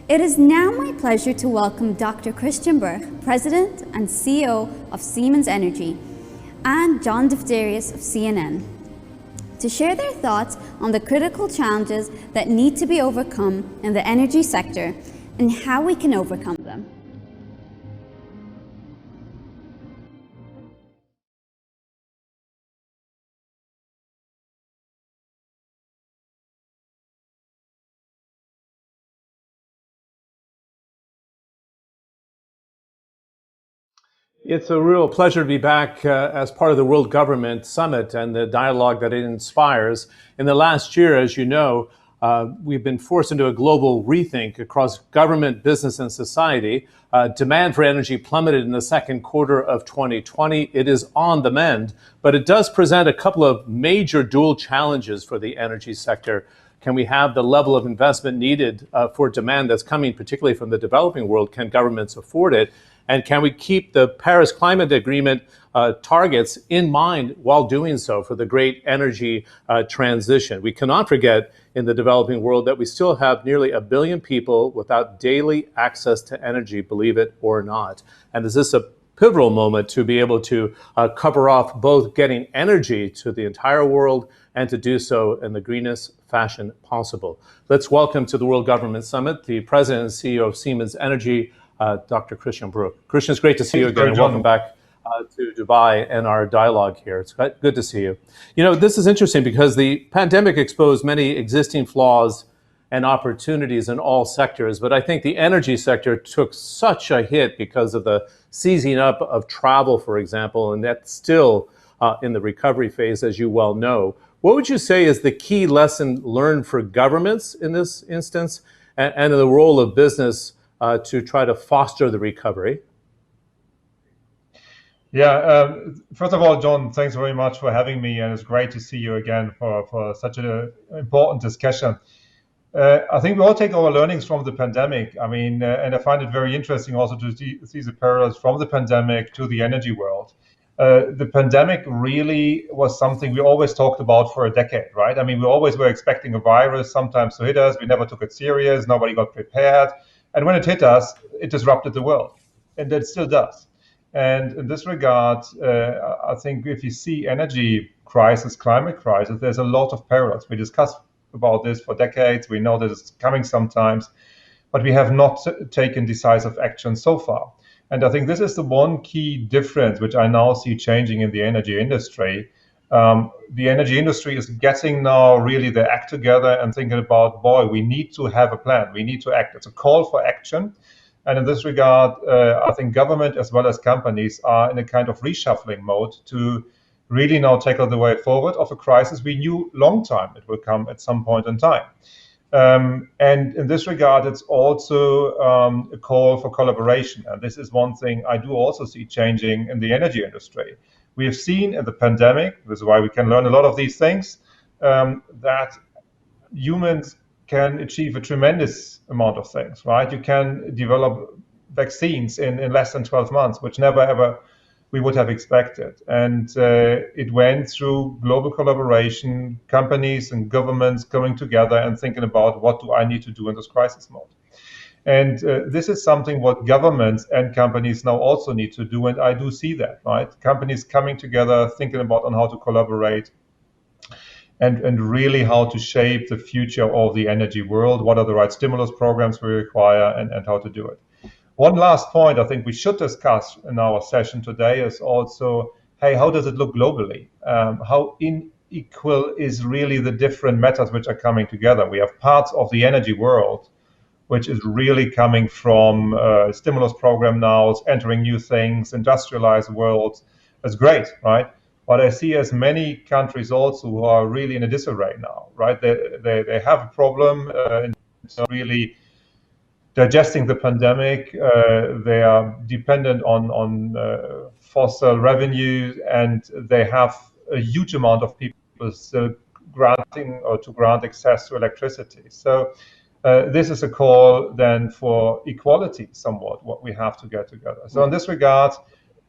It is now my pleasure to welcome Dr. Christian Burch, President and CEO of Siemens Energy, and John Defterius of CNN, to share their thoughts on the critical challenges that need to be overcome in the energy sector and how we can overcome them. It's a real pleasure to be back as part of the World Government Summit and the dialogue that it inspires. In the last year, as you know, we've been forced into a global rethink across government, business, and society. Demand for energy plummeted in the second quarter of 2020. It is on the mend, but it does present a couple of major dual challenges for the energy sector. Can we have the level of investment needed for demand that's coming, particularly from the developing world? Can governments afford it? And can we keep the Paris Climate Agreement targets in mind while doing so for the great energy transition? We cannot forget in the developing world that we still have nearly 1 billion people without daily access to energy, believe it or not. And is this a pivotal moment to be able to cover off both getting energy to the entire world and to do so in the greenest fashion possible? Let's welcome to the World Government Summit the President and CEO of Siemens Energy, Dr. Christian Burch. Christian, it's great to see you again, and welcome back to Dubai and our dialogue here. It's good to see you. You know, this is interesting because the pandemic exposed many existing flaws and opportunities in all sectors, but I think the energy sector took such a hit because of the seizing up of travel, for example, and that's still in the recovery phase, as you well know. What would you say is the key lesson learned for governments in this instance and the role of business to try to foster the recovery? Yeah, first of all, John, thanks very much for having me, and it's great to see you again for such an important discussion. I think we all take our learnings from the pandemic. I mean, and I find it very interesting also to see the parallels from the pandemic to the energy world. The pandemic really was something we always talked about for a decade, right? I mean, we always were expecting a virus sometimes to hit us. We never took it serious. Nobody got prepared. And when it hit us, it disrupted the world, and it still does. And in this regard, I think if you see energy crisis, climate crisis, there's a lot of parallels. We discussed about this for decades. We know that it's coming sometimes, but we have not taken decisive action so far. And I think this is the one key difference which I now see changing in the energy industry. The energy industry is getting now really their act together and thinking about, boy, we need to have a plan. We need to act. It's a call for action. And in this regard, I think government as well as companies are in a kind of reshuffling mode to really now tackle the way forward of a crisis we knew long time it will come at some point in time. And in this regard, it's also a call for collaboration. And this is one thing I do also see changing in the energy industry. We have seen in the pandemic, this is why we can learn a lot of these things, that humans can achieve a tremendous amount of things, right? You can develop vaccines in less than 12 months, which never ever we would have expected. And it went through global collaboration, companies and governments coming together and thinking about what do I need to do in this crisis mode. And this is something what governments and companies now also need to do, and I do see that, right? Companies coming together, thinking about on how to collaborate, and really how to shape the future of the energy world, what are the right stimulus programs we require, and how to do it. One last point I think we should discuss in our session today is also, hey, how does it look globally? How unequal is really the different methods which are coming together? We have parts of the energy world which is really coming from stimulus program now, it's entering new things, industrialized worlds. That's great, right? But I see as many countries also who are really in a disarray now, right? They have a problem in really digesting the pandemic. They are dependent on fossil revenues, and they have a huge amount of people still granting or to grant access to electricity. So this is a call then for equality somewhat, what we have to get together. So in this regard,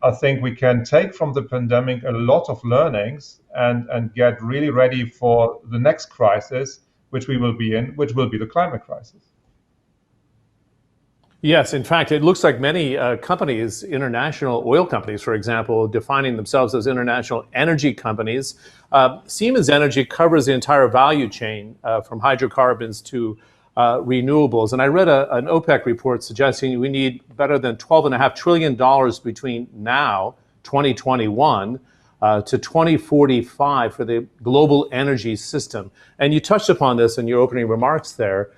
I think we can take from the pandemic a lot of learnings and get really ready for the next crisis, which we will be in, which will be the climate crisis. Yes, in fact, it looks like many companies, international oil companies, for example, defining themselves as international energy companies. Siemens Energy covers the entire value chain from hydrocarbons to renewables. And I read an OPEC report suggesting we need better than $12.5 trillion between now, 2021, to 2045 for the global energy system. And you touched upon this in your opening remarks there.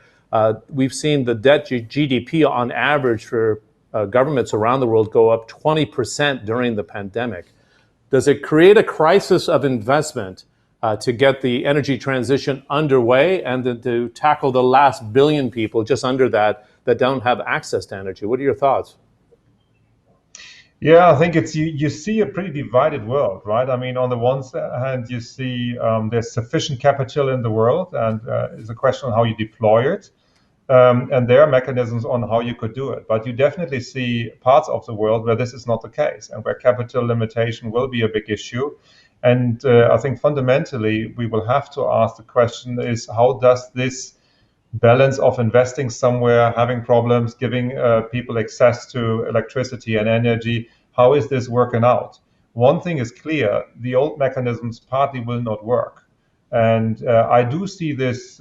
We've seen the debt to GDP on average for governments around the world go up 20% during the pandemic. Does it create a crisis of investment to get the energy transition underway and then to tackle the last billion people just under that don't have access to energy? What are your thoughts? Yeah, I think it's you see a pretty divided world, right? I mean, on the one hand, you see there's sufficient capital in the world, and it's a question on how you deploy it. And there are mechanisms on how you could do it. But you definitely see parts of the world where this is not the case and where capital limitation will be a big issue. And I think fundamentally, we will have to ask the question is, how does this balance of investing somewhere, having problems, giving people access to electricity and energy, how is this working out? One thing is clear, the old mechanisms partly will not work. And I do see this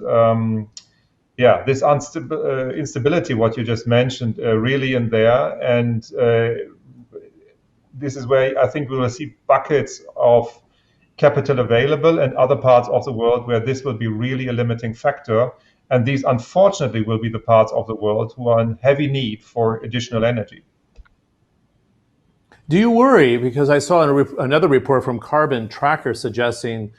this instability, what you just mentioned, really in there. And this is where I think we will see buckets of capital available and other parts of the world where this will be really a limiting factor. And these, unfortunately, will be the parts of the world who are in heavy need for additional energy. Do you worry? Because I saw another report from Carbon Tracker suggesting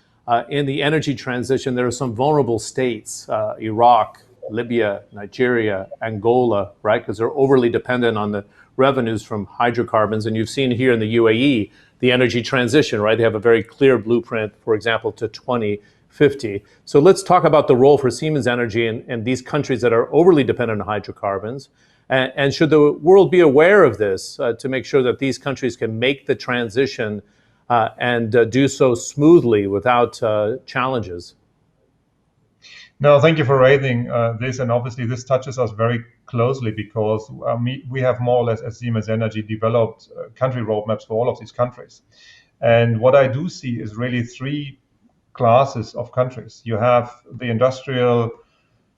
in the energy transition, there are some vulnerable states, Iraq, Libya, Nigeria, Angola, right? Because they're overly dependent on the revenues from hydrocarbons. And you've seen here in the UAE, the energy transition, right? They have a very clear blueprint, for example, to 2050. So let's talk about the role for Siemens Energy in these countries that are overly dependent on hydrocarbons. And should the world be aware of this to make sure that these countries can make the transition and do so smoothly without challenges? No, thank you for raising this. And obviously, this touches us very closely because we have more or less, as Siemens Energy, developed country roadmaps for all of these countries. And what I do see is really three classes of countries. You have the industrial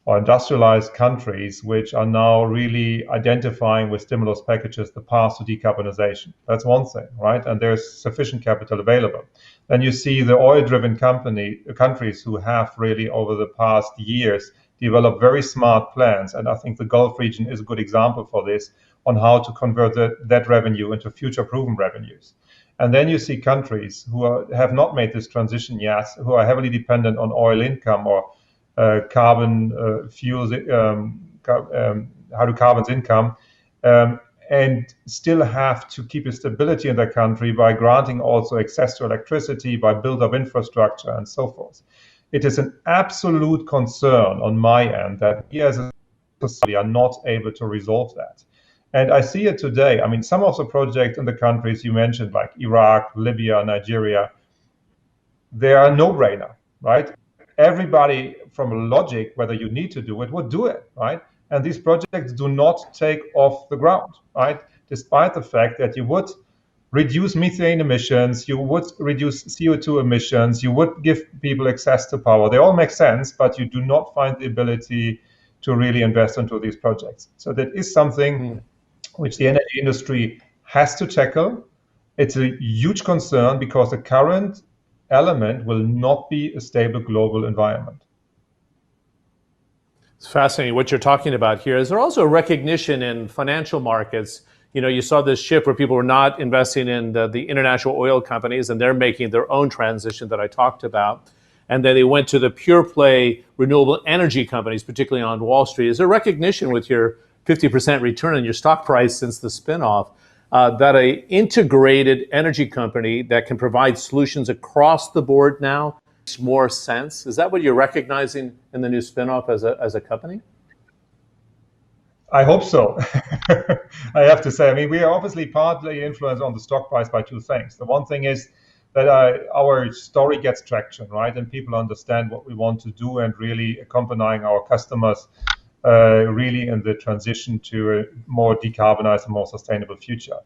or industrialized countries, which are now really identifying with stimulus packages the path to decarbonization. That's one thing, right? And there's sufficient capital available. Then you see the oil-driven countries who have really over the past years developed very smart plans. And I think the Gulf region is a good example for this on how to convert that revenue into future-proven revenues. And then you see countries who have not made this transition yet, who are heavily dependent on oil income or carbon fuels, hydrocarbons income, and still have to keep a stability in their country by granting also access to electricity, by build up infrastructure and so forth. It is an absolute concern on my end that we as a society are not able to resolve that. And I see it today. I mean, some of the projects in the countries you mentioned, like Iraq, Libya, Nigeria, they are no-brainer, right? Everybody from logic, whether you need to do it, would do it, right? And these projects do not take off the ground, right? Despite the fact that you would reduce methane emissions, you would reduce CO2 emissions, you would give people access to power. They all make sense, but you do not find the ability to really invest into these projects. So that is something which the energy industry has to tackle. It's a huge concern because the current element will not be a stable global environment. It's fascinating what you're talking about here. Is there also a recognition in financial markets? You know, you saw this shift where people were not investing in the international oil companies and they're making their own transition that I talked about. And then they went to the pure play renewable energy companies, particularly on Wall Street. Is there recognition with your 50% return on your stock price since the spinoff that an integrated energy company that can provide solutions across the board now makes more sense? Is that what you're recognizing in the new spinoff as a company? I hope so. I have to say, I mean, we are obviously partly influenced on the stock price by two things. The one thing is that our story gets traction, right? And people understand what we want to do and really accompanying our customers really in the transition to a more decarbonized and more sustainable future.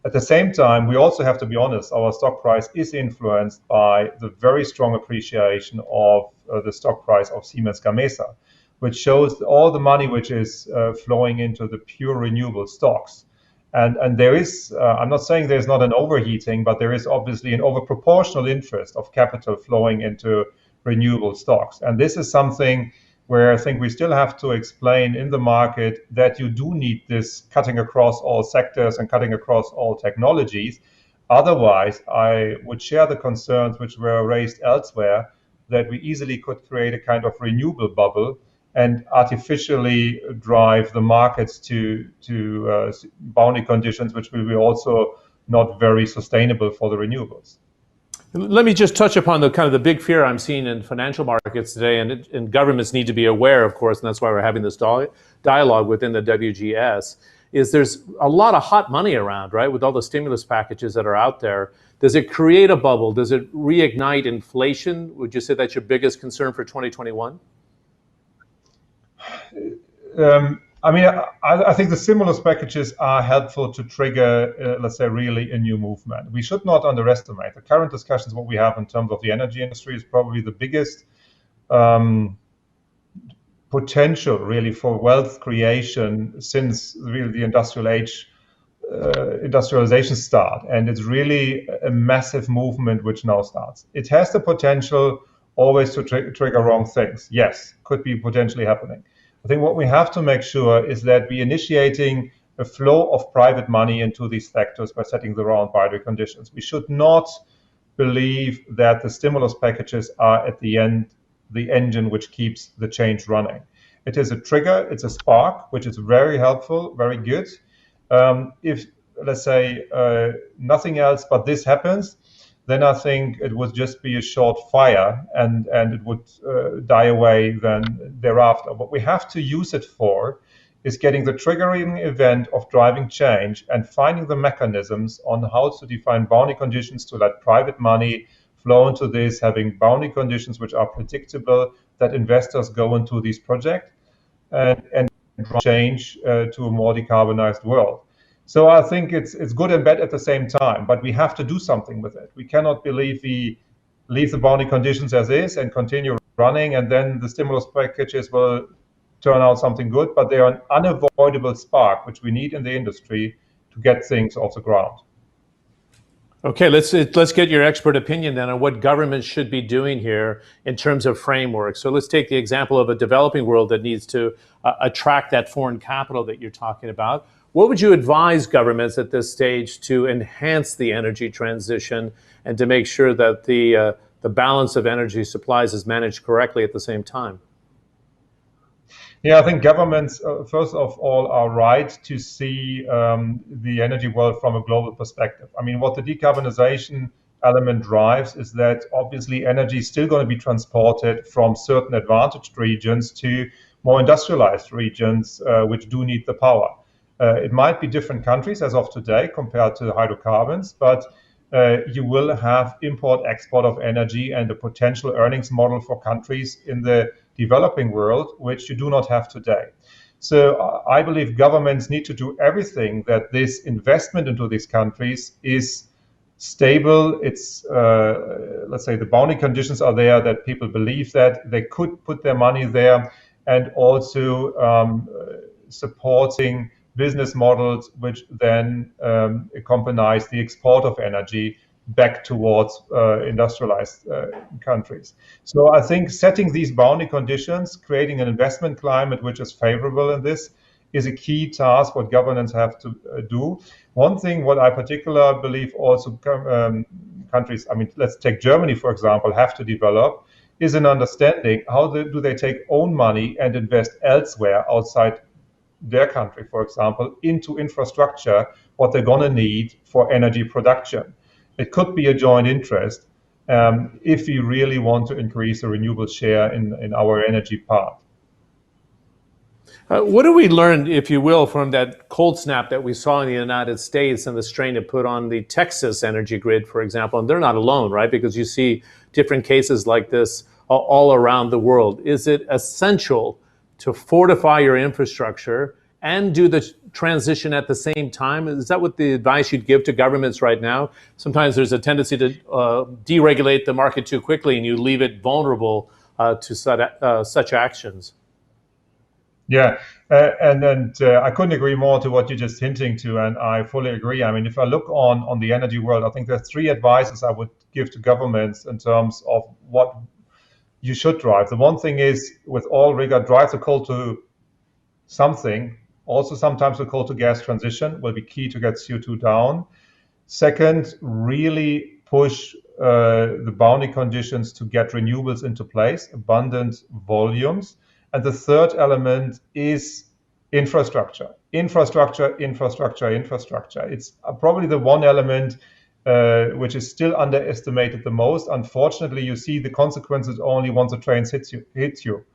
At the same time, we also have to be honest, our stock price is influenced by the very strong appreciation of the stock price of Siemens Gamesa, which shows all the money which is flowing into the pure renewable stocks. And there is, I'm not saying there's not an overheating, but there is obviously an overproportional interest of capital flowing into renewable stocks. And this is something where I think we still have to explain in the market that you do need this cutting across all sectors and cutting across all technologies. Otherwise, I would share the concerns which were raised elsewhere that we easily could create a kind of renewable bubble and artificially drive the markets to boundary conditions, which will be also not very sustainable for the renewables. Let me just touch upon the kind of the big fear I'm seeing in financial markets today, and governments need to be aware, of course, and that's why we're having this dialogue within the WGS, is there's a lot of hot money around, right, with all the stimulus packages that are out there. Does it create a bubble? Does it reignite inflation? Would you say that's your biggest concern for 2021? I think the stimulus packages are helpful to trigger, let's say, really a new movement. We should not underestimate the current discussions. What we have in terms of the energy industry is probably the biggest potential, really, for wealth creation since really the industrial age, industrialization start. And it's really a massive movement which now starts. It has the potential always to trigger wrong things. Yes, could be potentially happening. I think what we have to make sure is that we're initiating a flow of private money into these sectors by setting the wrong boundary conditions. We should not believe that the stimulus packages are at the end the engine which keeps the change running. It is a trigger, it's a spark, which is very helpful, very good. If, let's say, nothing else but this happens, then I think it would just be a short fire and it would die away then thereafter. What we have to use it for is getting the triggering event of driving change and finding the mechanisms on how to define boundary conditions to let private money flow into this, having boundary conditions which are predictable, that investors go into these projects and change to a more decarbonized world. So I think it's good and bad at the same time, but we have to do something with it. We cannot believe we leave the boundary conditions as is and continue running, and then the stimulus packages will turn out something good, but they are an unavoidable spark, which we need in the industry to get things off the ground. Okay, let's get your expert opinion then on what governments should be doing here in terms of framework. So let's take the example of a developing world that needs to attract that foreign capital that you're talking about. What would you advise governments at this stage to enhance the energy transition and to make sure that the balance of energy supplies is managed correctly at the same time? Yeah, I think governments, first of all, are right to see the energy world from a global perspective. I mean, what the decarbonization element drives is that obviously energy is still going to be transported from certain advantaged regions to more industrialized regions, which do need the power. It might be different countries as of today compared to hydrocarbons, but you will have import-export of energy and a potential earnings model for countries in the developing world, which you do not have today. So I believe governments need to do everything that this investment into these countries is stable. It's, let's say, the boundary conditions are there, that people believe that they could put their money there, and also supporting business models which then accompanies the export of energy back towards industrialized countries. So I think setting these boundary conditions, creating an investment climate which is favorable in this, is a key task what governments have to do. One thing what I particularly believe also countries, I mean, let's take Germany, for example, have to develop, is an understanding how do they take own money and invest elsewhere outside their country, for example, into infrastructure, what they're going to need for energy production. It could be a joint interest if we really want to increase the renewable share in our energy part. What do we learn, if you will, from that cold snap that we saw in the United States and the strain it put on the Texas energy grid, for example? And they're not alone, right? Because you see different cases like this all around the world. Is it essential to fortify your infrastructure and do the transition at the same time? Is that what the advice you'd give to governments right now? Sometimes there's a tendency to deregulate the market too quickly and you leave it vulnerable to such actions. Yeah, and I couldn't agree more to what you're just hinting to, and I fully agree. I mean, if I look on the energy world, I think there are three advices I would give to governments in terms of what you should drive. The one thing is, with all rigor, drive the coal to something. Also, sometimes the coal to gas transition will be key to get CO2 down. Second, really push the boundary conditions to get renewables into place, abundant volumes. And the third element is infrastructure. Infrastructure. It's probably the one element which is still underestimated the most. Unfortunately, you see the consequences only once the trains hit you,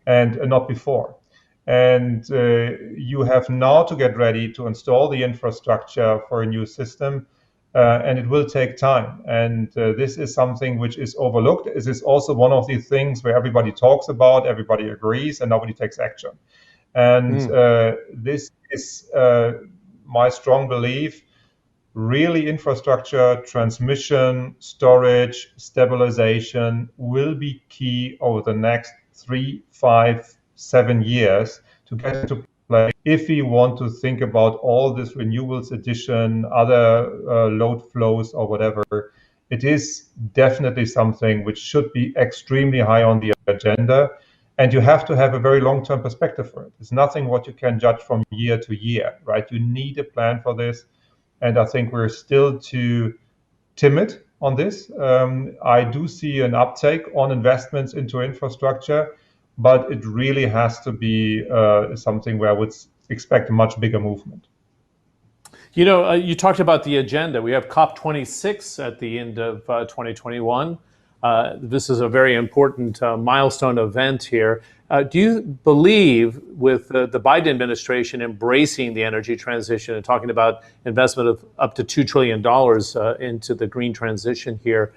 and not before. And you have now to get ready to install the infrastructure for a new system. And it will take time. And this is something which is overlooked. This is also one of the things where everybody talks about, everybody agrees, and nobody takes action. And this is my strong belief. Really, infrastructure, transmission, storage, stabilization will be key over the next 3, 5, 7 years to get into play. If we want to think about all this renewables addition, other load flows or whatever, it is definitely something which should be extremely high on the agenda. And you have to have a very long-term perspective for it. It's nothing what you can judge from year to year, right? You need a plan for this. And I think we're still too timid on this. I do see an uptake on investments into infrastructure, but it really has to be something where I would expect a much bigger movement. You know, you talked about the agenda. We have COP26 at the end of 2021. This is a very important milestone event here. Do you believe, with the Biden administration embracing the energy transition and talking about investment of up to $2 trillion into the green transition here,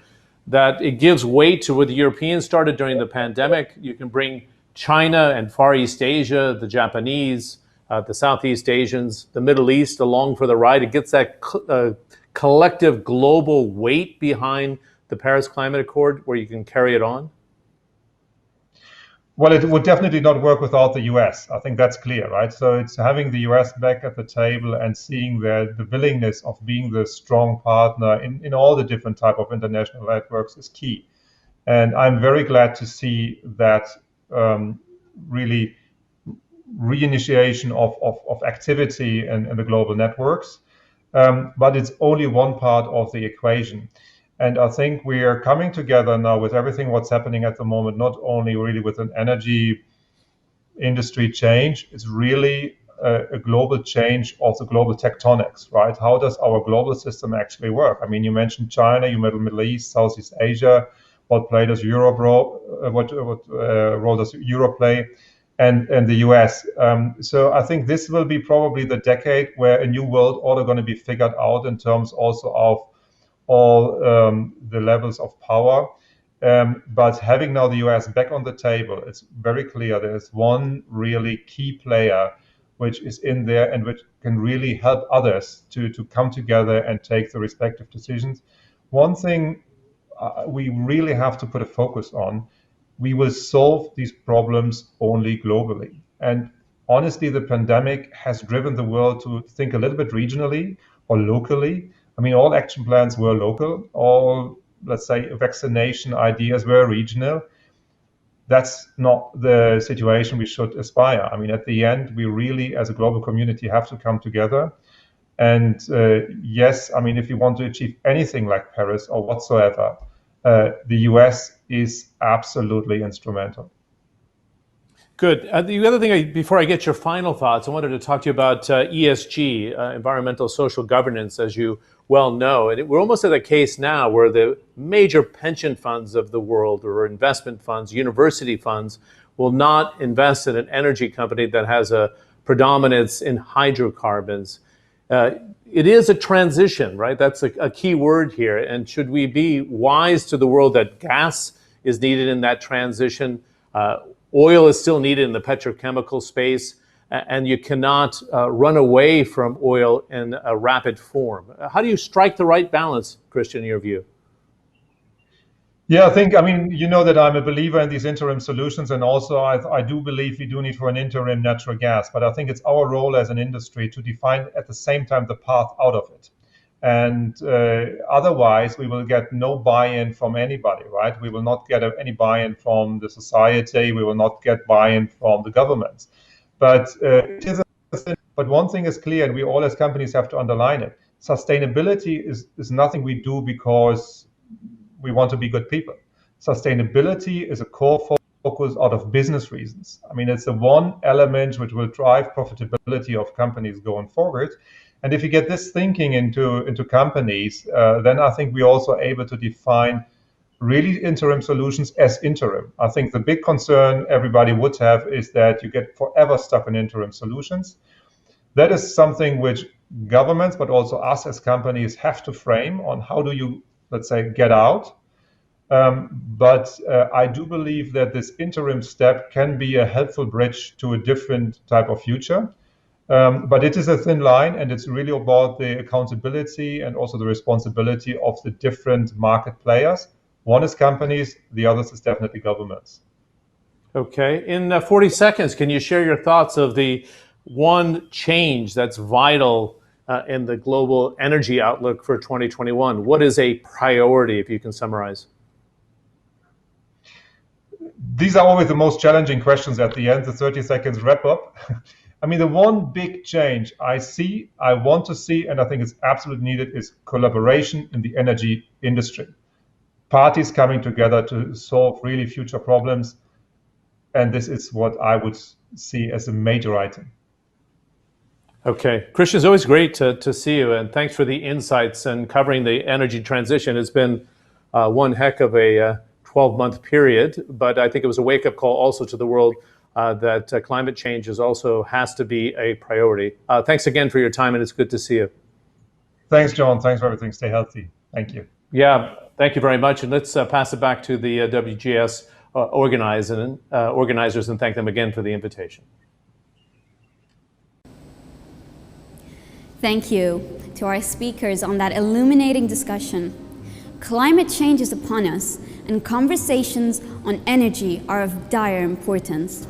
that it gives weight to what the Europeans started during the pandemic? You can bring China and Far East Asia, the Japanese, the Southeast Asians, the Middle East along for the ride. It gets that collective global weight behind the Paris Climate Accord where you can carry it on? Well, it would definitely not work without the US. I think that's clear, right? So it's having the US back at the table and seeing the willingness of being the strong partner in all the different type of international networks is key. And I'm very glad to see that really reinitiation of activity in the global networks. But it's only one part of the equation. And I think we are coming together now with everything what's happening at the moment, not only really with an energy industry change, it's really a global change of the global tectonics, right? How does our global system actually work? I mean, you mentioned China, you mentioned Middle East, Southeast Asia. What play does Europe what role does Europe play? And the US. So I think this will be probably the decade where a new world order going to be figured out in terms also of all the levels of power. But having now the US back on the table, it's very clear there's one really key player which is in there and which can really help others to come together and take the respective decisions. One thing we really have to put a focus on, we will solve these problems only globally. And honestly, the pandemic has driven the world to think a little bit regionally or locally. I mean, all action plans were local. All, let's say, vaccination ideas were regional. That's not the situation we should aspire. I mean, at the end, we really, as a global community, have to come together. And yes, I mean, if you want to achieve anything like Paris or whatsoever, the US is absolutely instrumental. Good. The other thing, before I get your final thoughts, I wanted to talk to you about ESG, environmental social governance, as you well know. And we're almost at a case now where the major pension funds of the world, or investment funds, university funds, will not invest in an energy company that has a predominance in hydrocarbons. It is a transition, right? That's a key word here. And should we be wise to the world that gas is needed in that transition? Oil is still needed in the petrochemical space, and you cannot run away from oil in a rapid form. How do you strike the right balance, Christian, in your view? Yeah, I mean, you know that I'm a believer in these interim solutions, and also I do believe we do need for an interim natural gas, but I think it's our role as an industry to define at the same time the path out of it. And otherwise, we will get no buy-in from anybody, right? We will not get any buy-in from the society. We will not get buy-in from the governments. But one thing is clear, and we all as companies have to underline it. Sustainability is nothing we do because we want to be good people. Sustainability is a core focus out of business reasons. I mean, it's the one element which will drive profitability of companies going forward. And if you get this thinking into companies, then I think we're also able to define really interim solutions as interim. I think the big concern everybody would have is that you get forever stuck in interim solutions. That is something which governments, but also us as companies, have to frame on how do you, let's say, get out. But I do believe that this interim step can be a helpful bridge to a different type of future. But it is a thin line, and it's really about the accountability and also the responsibility of the different market players. One is companies, the others is definitely governments. Okay. In 40 seconds, can you share your thoughts of the one change that's vital in the global energy outlook for 2021? What is a priority, if you can summarize? These are always the most challenging questions at the end, the 30 seconds wrap up. I mean, the one big change I want to see, and I think it's absolutely needed, is collaboration in the energy industry. Parties coming together to solve really future problems. And this is what I would see as a major item. Okay. Christian, it's always great to see you, and thanks for the insights and covering the energy transition. It's been one heck of a 12-month period, but I think it was a wake-up call also to the world that climate change has to be a priority. Thanks again for your time, and it's good to see you. Thanks, John. Thanks for everything. Stay healthy. Thank you. Yeah, thank you very much. And let's pass it back to the WGS organizers and thank them again for the invitation. Thank you to our speakers on that illuminating discussion. Climate change is upon us, and conversations on energy are of dire importance.